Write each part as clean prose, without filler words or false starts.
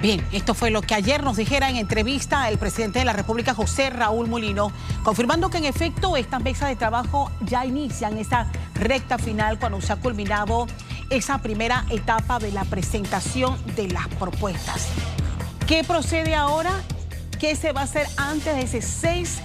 Bien, esto fue lo que ayer nos dijera en entrevista el presidente de la República, José Raúl Mulino, confirmando que en efecto estas mesas de trabajo ya inician esa recta final cuando se ha culminado esa primera etapa de la presentación de las propuestas. ¿Qué procede ahora? ¿Qué se va a hacer antes de ese 6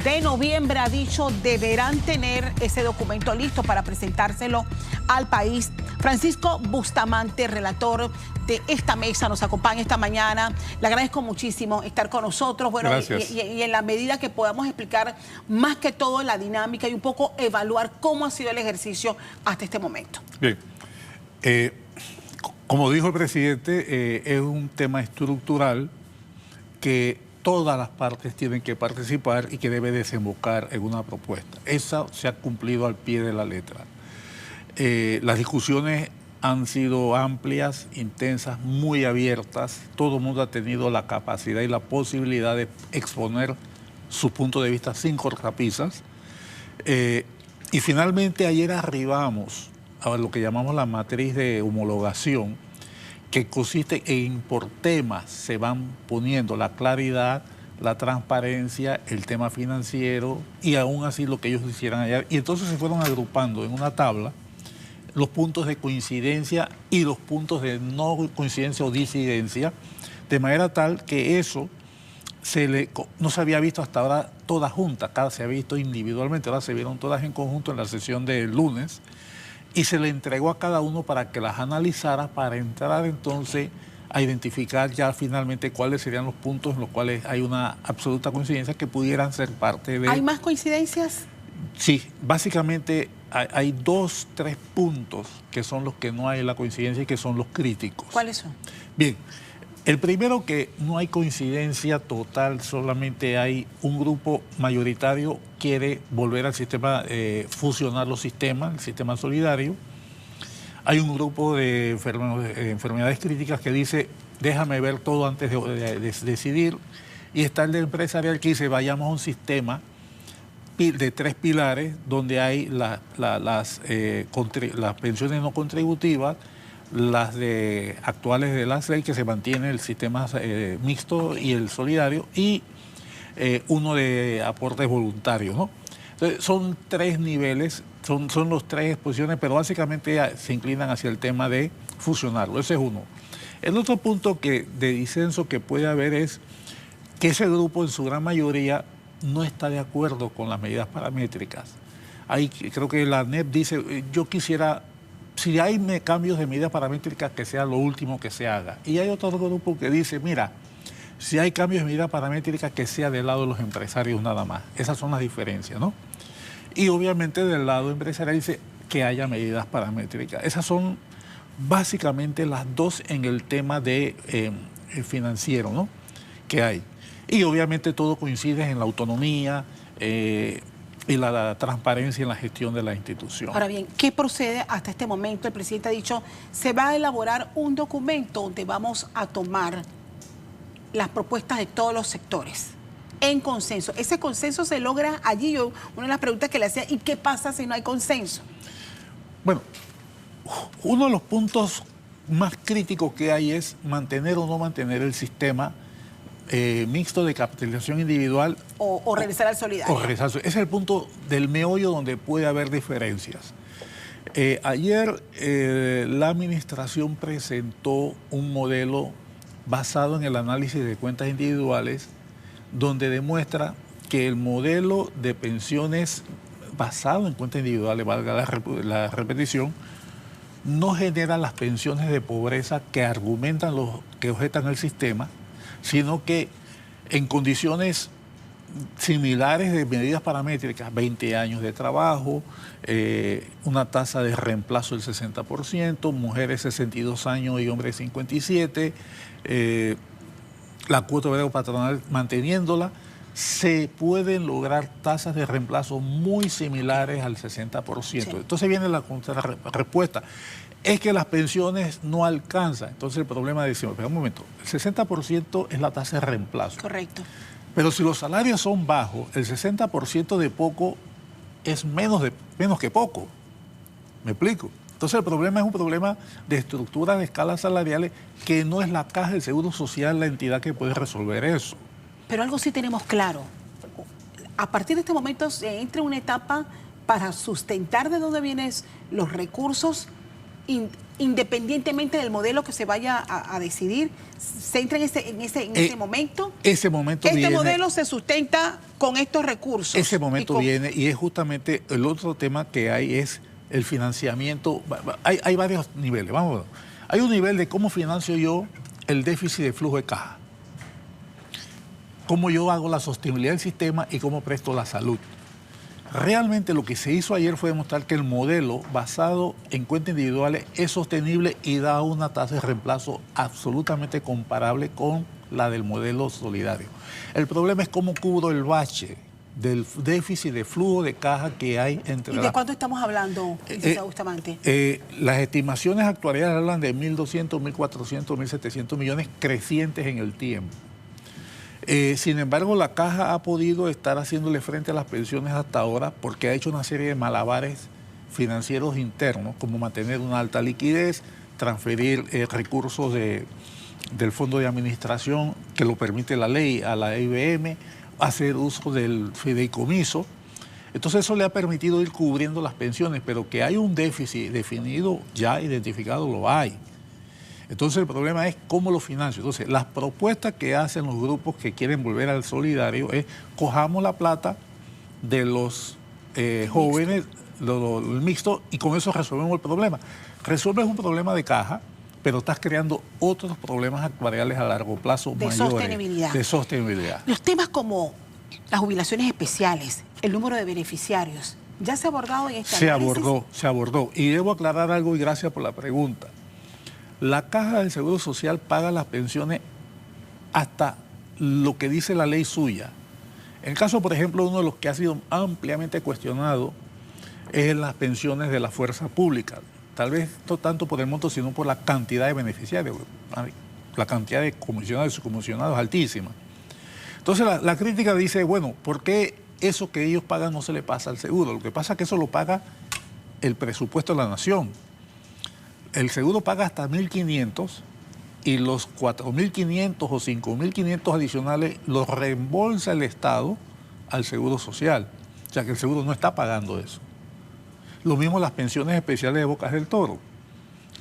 de noviembre? Ha dicho, deberán tener ese documento listo para presentárselo al país. Francisco Bustamante, relator de esta mesa, nos acompaña esta mañana. Le agradezco muchísimo estar con nosotros. Bueno, y en la medida que podamos explicar más que todo la dinámica y un poco evaluar cómo ha sido el ejercicio hasta este momento. Bien. Como dijo el presidente, es un tema estructural que todas las partes tienen que participar y que debe desembocar en una propuesta. Esa se ha cumplido al pie de la letra. Las discusiones han sido amplias, intensas, muy abiertas. Todo el mundo ha tenido la capacidad y la posibilidad de exponer su punto de vista sin cortapisas. Y finalmente ayer arribamos a lo que llamamos la matriz de homologación, que consiste en por temas se van poniendo la claridad, la transparencia, el tema financiero y aún así lo que ellos hicieran ayer. Y entonces se fueron agrupando en una tabla los puntos de coincidencia y los puntos de no coincidencia o disidencia, de manera tal que eso no se había visto hasta ahora todas juntas, cada se había visto individualmente, ahora se vieron todas en conjunto en la sesión del lunes, y se le entregó a cada uno para que las analizara, para entrar entonces a identificar ya finalmente cuáles serían los puntos en los cuales hay una absoluta coincidencia que pudieran ser parte de... ¿Hay más coincidencias? Sí, básicamente hay 2, 3 puntos que son los que no hay la coincidencia y que son los críticos. ¿Cuáles son? Bien, el primero, que no hay coincidencia total, solamente hay un grupo mayoritario quiere volver al sistema, fusionar los sistemas, el sistema solidario. Hay un grupo de enfermedades críticas que dice, déjame ver todo antes de decidir. Y está el de empresarial que dice, vayamos a un sistema de 3 pilares, donde hay las pensiones no contributivas, las actuales de las leyes, que se mantiene el sistema mixto y el solidario, y uno de aportes voluntarios, ¿no? Entonces, son 3 niveles, son los 3 exposiciones, pero básicamente se inclinan hacia el tema de fusionarlo. Ese es uno. El otro punto de disenso que puede haber es que ese grupo en su gran mayoría no está de acuerdo con las medidas paramétricas. Creo que la ANEP dice, yo quisiera, si hay cambios de medidas paramétricas, que sea lo último que se haga. Y hay otro grupo que dice, mira, si hay cambios de medidas paramétricas, que sea del lado de los empresarios nada más. Esas son las diferencias, ¿no? Y obviamente del lado empresarial dice que haya medidas paramétricas. Esas son básicamente las 2 en el tema de financiero, ¿no?, que hay. Y obviamente todo coincide en la autonomía y la transparencia en la gestión de la institución. Ahora bien, ¿qué procede hasta este momento? El presidente ha dicho, se va a elaborar un documento donde vamos a tomar las propuestas de todos los sectores en consenso. ¿Ese consenso se logra allí? Una de las preguntas que le hacía, ¿y qué pasa si no hay consenso? Bueno, uno de los puntos más críticos que hay es mantener o no mantener el sistema mixto de capitalización individual o regresar al solidario. Ese es el punto del meollo donde puede haber diferencias. Ayer la administración presentó un modelo basado en el análisis de cuentas individuales, donde demuestra que el modelo de pensiones basado en cuentas individuales, valga la repetición, no genera las pensiones de pobreza que argumentan los que objetan el sistema, sino que en condiciones similares de medidas paramétricas, 20 años de trabajo, una tasa de reemplazo del 60%, mujeres 62 años y hombres 57, la cuota obrera patronal manteniéndola, se pueden lograr tasas de reemplazo muy similares al 60%. Sí. Entonces viene la respuesta. Es que las pensiones no alcanzan. Entonces el problema decimos, espera un momento, el 60% es la tasa de reemplazo. Correcto. Pero si los salarios son bajos, el 60% de poco es menos que poco. ¿Me explico? Entonces el problema es un problema de estructura de escalas salariales que no es la Caja del Seguro Social la entidad que puede resolver eso. Pero algo sí tenemos claro. A partir de este momento se entra en una etapa para sustentar de dónde vienen los recursos, independientemente del modelo que se vaya a decidir. ¿Se entra en ese momento? Ese momento viene. Este modelo se sustenta con estos recursos. Ese momento viene y es justamente el otro tema que hay es el financiamiento. Hay varios niveles. Vamos a ver. Hay un nivel de cómo financio yo el déficit de flujo de caja. Cómo yo hago la sostenibilidad del sistema y cómo presto la salud. Realmente lo que se hizo ayer fue demostrar que el modelo basado en cuentas individuales es sostenible y da una tasa de reemplazo absolutamente comparable con la del modelo solidario. El problema es cómo cubro el bache del déficit de flujo de caja que hay entre... ¿Y de cuánto estamos hablando, licenciado Bustamante? Las estimaciones actuariales hablan de 1.200, 1.400, 1.700 millones crecientes en el tiempo. Sin embargo, la Caja ha podido estar haciéndole frente a las pensiones hasta ahora porque ha hecho una serie de malabares financieros internos, como mantener una alta liquidez, transferir recursos del Fondo de Administración, que lo permite la ley, a la IBM, hacer uso del fideicomiso. Entonces eso le ha permitido ir cubriendo las pensiones, pero que hay un déficit definido, ya identificado, lo hay. Entonces el problema es cómo lo financio. Entonces las propuestas que hacen los grupos que quieren volver al solidario es cojamos la plata de los jóvenes, el mixto, y con eso resolvemos el problema. Resuelves un problema de caja, pero estás creando otros problemas actuariales a largo plazo mayores. De sostenibilidad. Los temas como las jubilaciones especiales, el número de beneficiarios, ¿ya se ha abordado en esta análisis? Se abordó. Y debo aclarar algo y gracias por la pregunta. La Caja del Seguro Social paga las pensiones hasta lo que dice la ley suya. En el caso, por ejemplo, uno de los que ha sido ampliamente cuestionado es las pensiones de la fuerza pública. Tal vez no tanto por el monto, sino por la cantidad de beneficiarios. La cantidad de comisionados y subcomisionados es altísima. Entonces la crítica dice, bueno, ¿por qué eso que ellos pagan no se le pasa al seguro? Lo que pasa es que eso lo paga el presupuesto de la nación. El seguro paga hasta 1.500 y los 4.500 o 5.500 adicionales los reembolsa el Estado al Seguro Social. O sea que el seguro no está pagando eso. Lo mismo las pensiones especiales de Bocas del Toro.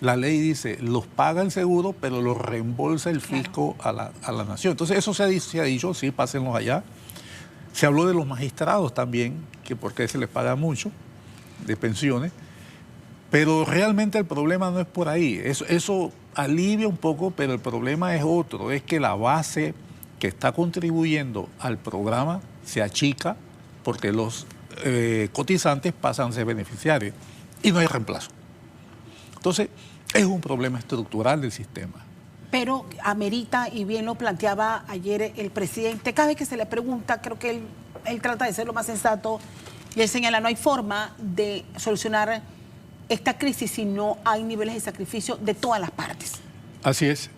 La ley dice, los paga el seguro, pero los reembolsa el fisco a la nación. Entonces eso se ha dicho, sí, pásenlos allá. Se habló de los magistrados también, que porque se les paga mucho de pensiones. Pero realmente el problema no es por ahí. Eso alivia un poco, pero el problema es otro. Es que la base que está contribuyendo al programa se achica porque los cotizantes pasan a ser beneficiarios y no hay reemplazo. Entonces, es un problema estructural del sistema. Pero amerita, y bien lo planteaba ayer el presidente, cada vez que se le pregunta, creo que él trata de ser lo más sensato, y él señala, no hay forma de solucionar esta crisis si no hay niveles de sacrificio de todas las partes. Así es.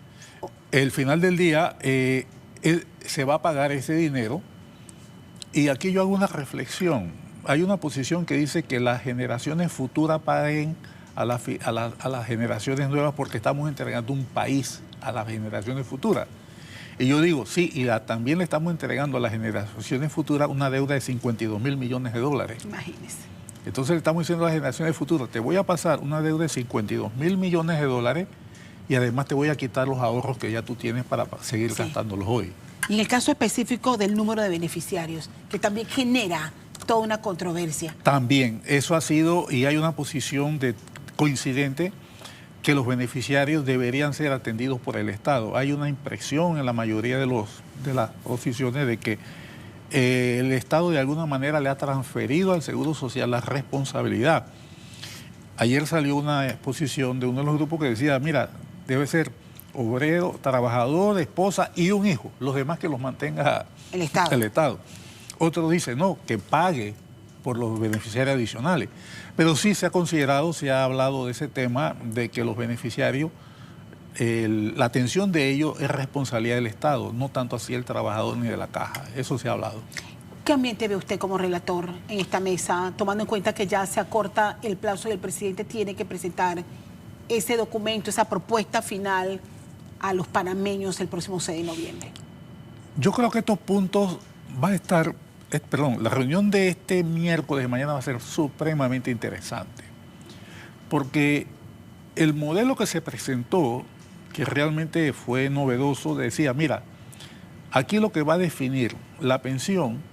El final del día se va a pagar ese dinero y aquí yo hago una reflexión. Hay una posición que dice que las generaciones futuras paguen a las generaciones nuevas porque estamos entregando un país a las generaciones futuras. Y yo digo, sí, y también le estamos entregando a las generaciones futuras una deuda de 52.000 millones de dólares. Imagínese. Entonces le estamos diciendo a las generaciones futuras, te voy a pasar una deuda de 52.000 millones de dólares y además te voy a quitar los ahorros que ya tú tienes para seguir gastándolos hoy. Y en el caso específico del número de beneficiarios, que también genera toda una controversia. También, eso ha sido, y hay una posición coincidente, que los beneficiarios deberían ser atendidos por el Estado. Hay una impresión en la mayoría de las posiciones de que el Estado de alguna manera le ha transferido al Seguro Social la responsabilidad. Ayer salió una exposición de uno de los grupos que decía, mira, debe ser obrero, trabajador, esposa y un hijo, los demás que los mantenga el Estado. Otro dice, no, que pague por los beneficiarios adicionales. Pero sí se ha considerado, se ha hablado de ese tema, de que los beneficiarios, la atención de ellos es responsabilidad del Estado, no tanto así el trabajador ni de la caja. Eso se ha hablado. ¿Qué ambiente ve usted como relator en esta mesa, tomando en cuenta que ya se acorta el plazo y el presidente tiene que presentar ese documento, esa propuesta final a los panameños el próximo 6 de noviembre? Yo creo que estos puntos van a estar, la reunión de este miércoles de mañana va a ser supremamente interesante, porque el modelo que se presentó, que realmente fue novedoso, decía, mira, aquí lo que va a definir la pensión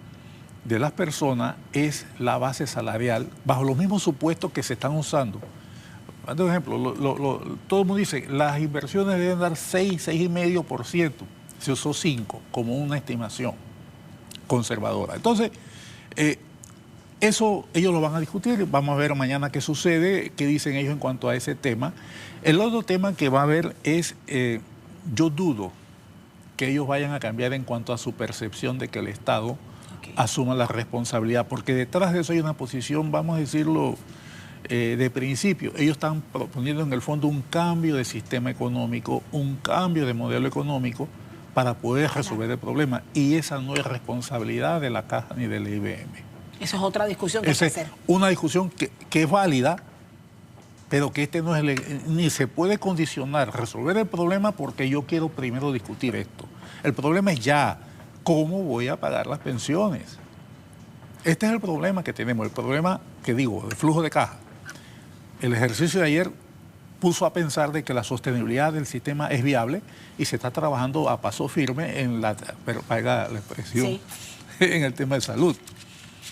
de las personas es la base salarial, bajo los mismos supuestos que se están usando. Por ejemplo, todo el mundo dice, las inversiones deben dar 6,5%. Se usó 5 como una estimación conservadora. Entonces, eso ellos lo van a discutir. Vamos a ver mañana qué sucede, qué dicen ellos en cuanto a ese tema. El otro tema que va a haber es, yo dudo que ellos vayan a cambiar en cuanto a su percepción de que el Estado asuma la responsabilidad, porque detrás de eso hay una posición, vamos a decirlo, de principio. Ellos están proponiendo en el fondo un cambio de sistema económico, un cambio de modelo económico para poder resolver el problema, y esa no es responsabilidad de la Caja ni del IBM. Esa es otra discusión que hay que hacer. Una discusión que es válida, pero que no es ni se puede condicionar resolver el problema porque yo quiero primero discutir esto. El problema es ya, ¿cómo voy a pagar las pensiones? Este es el problema que tenemos, el problema que digo, de flujo de caja. El ejercicio de ayer puso a pensar de que la sostenibilidad del sistema es viable y se está trabajando a paso firme en la expresión, sí, en el tema de salud.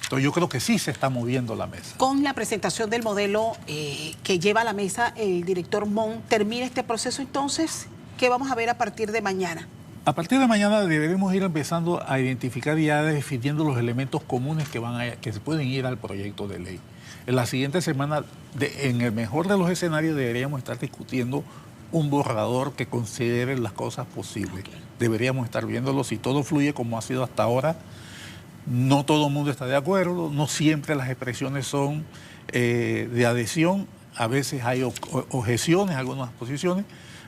Entonces yo creo que sí se está moviendo la mesa. Con la presentación del modelo que lleva a la mesa el director Mon, ¿termina este proceso entonces? ¿Qué vamos a ver a partir de mañana? A partir de mañana deberemos ir empezando a identificar y ya definiendo los elementos comunes que se pueden ir al proyecto de ley. En la siguiente semana, en el mejor de los escenarios, deberíamos estar discutiendo un borrador que considere las cosas posibles. Okay. Deberíamos estar viéndolo. Si todo fluye como ha sido hasta ahora, no todo el mundo está de acuerdo, no siempre las expresiones son de adhesión, a veces hay objeciones, algunas posiciones,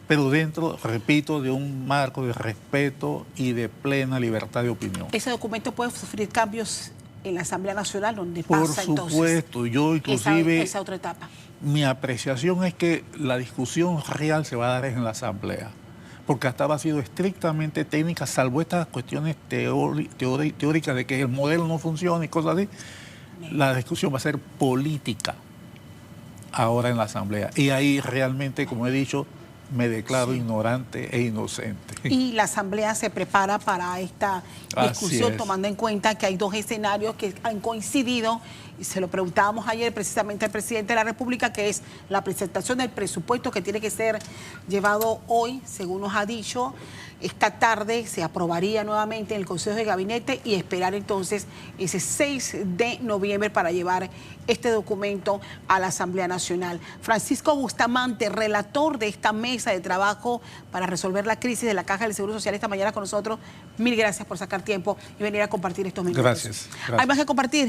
pero dentro, repito, de un marco de respeto y de plena libertad de opinión. ¿Ese documento puede sufrir cambios en la Asamblea Nacional, donde pasa entonces? Por supuesto, yo inclusive... Esa otra etapa. Mi apreciación es que la discusión real se va a dar en la Asamblea, porque hasta ahora ha sido estrictamente técnica, salvo estas cuestiones teóricas de que el modelo no funciona y cosas así. La discusión va a ser política ahora en la Asamblea. Y ahí realmente, como he dicho, me declaro ignorante e inocente. Y la Asamblea se prepara para esta discusión, tomando en cuenta que hay dos escenarios que han coincidido, y se lo preguntábamos ayer precisamente al presidente de la República, que es la presentación del presupuesto que tiene que ser llevado hoy, según nos ha dicho. Esta tarde se aprobaría nuevamente en el Consejo de Gabinete y esperar entonces ese 6 de noviembre para llevar este documento a la Asamblea Nacional. Francisco Bustamante, relator de esta mesa de trabajo para resolver la crisis de la Caja del Seguro Social, esta mañana con nosotros. Mil gracias por sacar tiempo y venir a compartir estos minutos. Gracias. Hay más que compartir.